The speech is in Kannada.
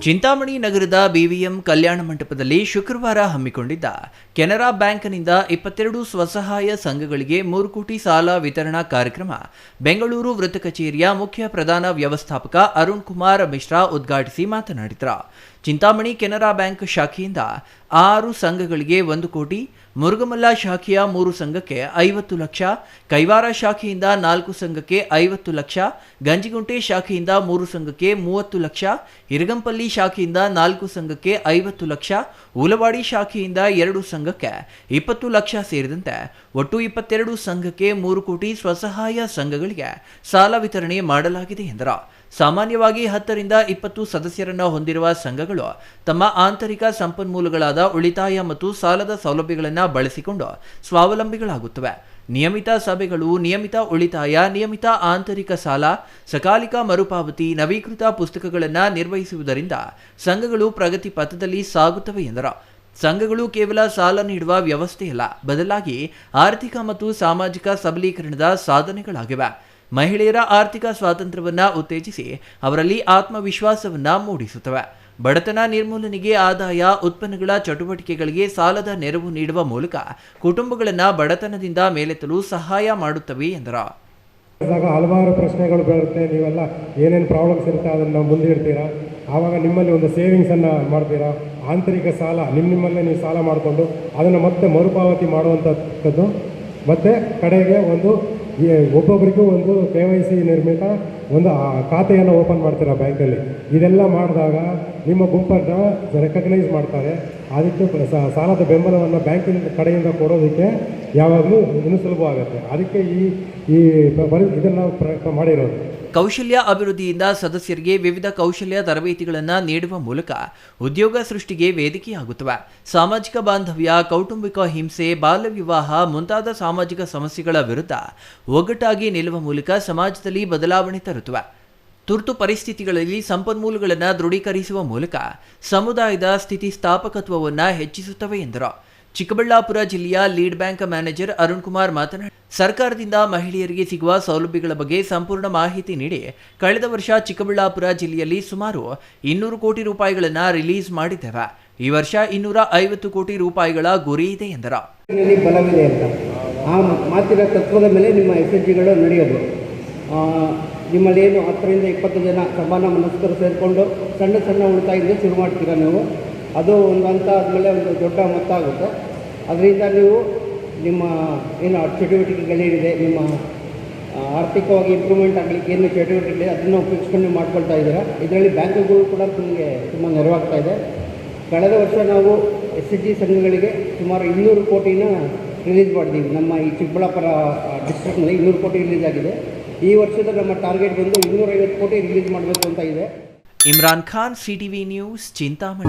ಚಿಂತಾಮಣಿ ನಗರದ ಬಿವಿಎಂ ಕಲ್ಯಾಣ ಮಂಟಪದಲ್ಲಿ ಶುಕ್ರವಾರ ಹಮ್ಮಿಕೊಂಡಿದ್ದ ಕೆನರಾ ಬ್ಯಾಂಕ್ನಿಂದ 22 ಸ್ವಸಹಾಯ ಸಂಘಗಳಿಗೆ 3 ಕೋಟಿ ಸಾಲ ವಿತರಣಾ ಕಾರ್ಯಕ್ರಮ ಬೆಂಗಳೂರು ವೃತ್ತ ಕಚೇರಿಯ ಮುಖ್ಯ ಪ್ರಧಾನ ವ್ಯವಸ್ಥಾಪಕ ಅರುಣ್ ಕುಮಾರ್ ಮಿಶ್ರಾ ಉದ್ಘಾಟಿಸಿ ಮಾತನಾಡಿದರು. ಚಿಂತಾಮಣಿ ಕೆನರಾ ಬ್ಯಾಂಕ್ ಶಾಖೆಯಿಂದ 6 ಸಂಘಗಳಿಗೆ 1 ಕೋಟಿ, ಮುರುಗಮಲ್ಲ ಶಾಖೆಯ 3 ಸಂಘಕ್ಕೆ 50 ಲಕ್ಷ, ಕೈವಾರ ಶಾಖೆಯಿಂದ 4 ಸಂಘಕ್ಕೆ 50 ಲಕ್ಷ, ಗಂಜಿಗುಂಟೆ ಶಾಖೆಯಿಂದ 3 ಸಂಘಕ್ಕೆ 30 ಲಕ್ಷ, ಇರಗಂಪಲ್ಲಿ ಶಾಖೆಯಿಂದ 4 ಸಂಘಕ್ಕೆ 50 ಲಕ್ಷ, ಉಲವಾಡಿ ಶಾಖೆಯಿಂದ 2 ಸಂಘಕ್ಕೆ 20 ಲಕ್ಷ ಸೇರಿದಂತೆ ಒಟ್ಟು 22 ಸಂಘಕ್ಕೆ 3 ಕೋಟಿ ಸ್ವಸಹಾಯ ಸಂಘಗಳಿಗೆ ಸಾಲ ವಿತರಣೆ ಮಾಡಲಾಗಿದೆ ಎಂದರು. ಸಾಮಾನ್ಯವಾಗಿ 10 ರಿಂದ 20 ಸದಸ್ಯರನ್ನು ಹೊಂದಿರುವ ಸಂಘಗಳು ತಮ್ಮ ಆಂತರಿಕ ಸಂಪನ್ಮೂಲಗಳಾದ ಉಳಿತಾಯ ಮತ್ತು ಸಾಲದ ಸೌಲಭ್ಯಗಳನ್ನು ಬಳಸಿಕೊಂಡು ಸ್ವಾವಲಂಬಿಗಳಾಗುತ್ತವೆ. ನಿಯಮಿತ ಸಭೆಗಳು, ನಿಯಮಿತ ಉಳಿತಾಯ, ನಿಯಮಿತ ಆಂತರಿಕ ಸಾಲ, ಸಕಾಲಿಕ ಮರುಪಾವತಿ, ನವೀಕೃತ ಪುಸ್ತಕಗಳನ್ನು ನಿರ್ವಹಿಸುವುದರಿಂದ ಸಂಘಗಳು ಪ್ರಗತಿ ಪಥದಲ್ಲಿ ಸಾಗುತ್ತವೆ ಎಂದರು. ಸಂಘಗಳು ಕೇವಲ ಸಾಲ ನೀಡುವ ವ್ಯವಸ್ಥೆಯಲ್ಲ, ಬದಲಾಗಿ ಆರ್ಥಿಕ ಮತ್ತು ಸಾಮಾಜಿಕ ಸಬಲೀಕರಣದ ಸಾಧನೆಗಳಾಗಿವೆ. ಮಹಿಳೆಯರ ಆರ್ಥಿಕ ಸ್ವಾತಂತ್ರ್ಯವನ್ನು ಉತ್ತೇಜಿಸಿ ಅವರಲ್ಲಿ ಆತ್ಮವಿಶ್ವಾಸವನ್ನು ಮೂಡಿಸುತ್ತವೆ. ಬಡತನ ನಿರ್ಮೂಲನೆಗೆ ಆದಾಯ, ಉತ್ಪನ್ನಗಳ ಚಟುವಟಿಕೆಗಳಿಗೆ ಸಾಲದ ನೆರವು ನೀಡುವ ಮೂಲಕ ಕುಟುಂಬಗಳನ್ನು ಬಡತನದಿಂದ ಮೇಲೆತ್ತಲು ಸಹಾಯ ಮಾಡುತ್ತವೆ ಎಂದರು. ಹಲವಾರು ಪ್ರಶ್ನೆಗಳು ಬರುತ್ತೆ, ನೀವೆಲ್ಲ ಏನೇನು ಪ್ರಾಬ್ಲಮ್ಸ್ ಇರುತ್ತೆ ಅದನ್ನು ನಾವು ಮುಂದಿಡ್ತೀರಾ. ಆವಾಗ ನಿಮ್ಮಲ್ಲಿ ಒಂದು ಸೇವಿಂಗ್ಸನ್ನು ಮಾಡ್ತೀರಾ. ಆಂತರಿಕ ಸಾಲ ನಿಮ್ಮಲ್ಲೇ ನೀವು ಸಾಲ ಮಾಡಿಕೊಂಡು ಅದನ್ನು ಮತ್ತೆ ಮರುಪಾವತಿ ಮಾಡುವಂಥದ್ದು, ಮತ್ತು ಕಡೆಗೆ ಒಬ್ಬೊಬ್ಬರಿಗೂ ಒಂದು KYC ನಿರ್ಮಿತ ಒಂದು ಖಾತೆಯನ್ನು ಓಪನ್ ಮಾಡ್ತೀರಾ ಬ್ಯಾಂಕಲ್ಲಿ. ಇದೆಲ್ಲ ಮಾಡಿದಾಗ ನಿಮ್ಮ ಗುಂಪನ್ನು ರೆಕಗ್ನೈಸ್ ಮಾಡ್ತಾರೆ. ಅದಕ್ಕೆ ಸಾಲದ ಬೆಂಬಲವನ್ನು ಬ್ಯಾಂಕಿನ ಕಡೆಯಿಂದ ಕೊಡೋದಕ್ಕೆ ಯಾವಾಗಲೂ ಇನ್ನೂ ಸುಲಭ ಆಗುತ್ತೆ. ಅದಕ್ಕೆ ಇದನ್ನು ಮಾಡಿರೋದು. ಕೌಶಲ್ಯ ಅಭಿವೃದ್ಧಿಯಿಂದ ಸದಸ್ಯರಿಗೆ ವಿವಿಧ ಕೌಶಲ್ಯ ತರಬೇತಿಗಳನ್ನು ನೀಡುವ ಮೂಲಕ ಉದ್ಯೋಗ ಸೃಷ್ಟಿಗೆ ವೇದಿಕೆಯಾಗುತ್ತವೆ. ಸಾಮಾಜಿಕ ಬಾಂಧವ್ಯ, ಕೌಟುಂಬಿಕ ಹಿಂಸೆ, ಬಾಲ್ಯ ವಿವಾಹ ಮುಂತಾದ ಸಾಮಾಜಿಕ ಸಮಸ್ಯೆಗಳ ವಿರುದ್ಧ ಒಗ್ಗಟ್ಟಾಗಿ ನಿಲ್ಲುವ ಮೂಲಕ ಸಮಾಜದಲ್ಲಿ ಬದಲಾವಣೆ ತರುತ್ತವೆ. ತುರ್ತು ಪರಿಸ್ಥಿತಿಗಳಲ್ಲಿ ಸಂಪನ್ಮೂಲಗಳನ್ನು ದೃಢೀಕರಿಸುವ ಮೂಲಕ ಸಮುದಾಯದ ಸ್ಥಿತಿಸ್ಥಾಪಕತ್ವವನ್ನು ಹೆಚ್ಚಿಸುತ್ತವೆ ಎಂದರು. ಚಿಕ್ಕಬಳ್ಳಾಪುರ ಜಿಲ್ಲೆಯ lead bank manager Arun Kumar ಮಾತನಾಡಿ, ಸರ್ಕಾರದಿಂದ ಮಹಿಳೆಯರಿಗೆ ಸಿಗುವ ಸೌಲಭ್ಯಗಳ ಬಗ್ಗೆ ಸಂಪೂರ್ಣ ಮಾಹಿತಿ ನೀಡಿ ಕಳೆದ ವರ್ಷ ಚಿಕ್ಕಬಳ್ಳಾಪುರ ಜಿಲ್ಲೆಯಲ್ಲಿ ಸುಮಾರು 200 ಕೋಟಿ ರೂಪಾಯಿಗಳನ್ನು ರಿಲೀಸ್ ಮಾಡಿದ್ದೇವೆ. ಈ ವರ್ಷ 250 ಕೋಟಿ ರೂಪಾಯಿಗಳ ಗುರಿ ಇದೆ ಎಂದರು. ಬಲವಿದೆ ಅಂತ ಆ ಮಾತಿನ ತತ್ವದ ಮೇಲೆ ನಿಮ್ಮ SHGಗಳು ನಡೆಯೋದು. ನಿಮ್ಮಲ್ಲಿ ಏನು 10 ರಿಂದ 20 ಜನ ಸಮಾನ ಮನಸ್ಕರು ಸೇರಿಕೊಂಡು ಸಣ್ಣ ಸಣ್ಣ ಉಳಿತಾಯದಿಂದ ಶುರು ಮಾಡ್ತೀರಾ ನೀವು. ಅದು ಒಂದು ಹಂತ ಆದಮೇಲೆ ಒಂದು ದೊಡ್ಡ ಮೊತ್ತ ಆಗುತ್ತೆ. ಅದರಿಂದ ನೀವು ನಿಮ್ಮ ಏನು ಚಟುವಟಿಕೆಗಳೇನಿದೆ, ನಿಮ್ಮ ಆರ್ಥಿಕವಾಗಿ ಇಂಪ್ರೂವ್ಮೆಂಟ್ ಆಗಲಿಕ್ಕೆ ಏನು ಚಟುವಟಿಕೆಗಳಿದೆ ಅದನ್ನು ಉಪಯೋಗಿಸ್ಕೊಂಡು ನೀವು ಮಾಡ್ಕೊಳ್ತಾ ಇದ್ದೀರಾ. ಇದರಲ್ಲಿ ಬ್ಯಾಂಕುಗಳು ಕೂಡ ನಿಮಗೆ ತುಂಬ ನೆರವಾಗ್ತಾ ಇದೆ. ಕಳೆದ ವರ್ಷ ನಾವು SHG ಸಂಘಗಳಿಗೆ ಸುಮಾರು 200 ಕೋಟಿನ ರಿಲೀಸ್ ಮಾಡಿದ್ದೀವಿ. ನಮ್ಮ ಈ ಚಿಕ್ಕಬಳ್ಳಾಪುರ ಡಿಸ್ಟ್ರಿಕ್ಟ್ನಲ್ಲಿ 200 ಕೋಟಿ ರಿಲೀಸ್ ಆಗಿದೆ. ಈ ವರ್ಷದ ನಮ್ಮ ಟಾರ್ಗೆಟ್ ಬಂದು 250 ಕೋಟಿ ರಿಲೀಸ್ ಮಾಡಬೇಕು ಅಂತ ಇದೆ. Imran Khan, CTV news, Chintamani.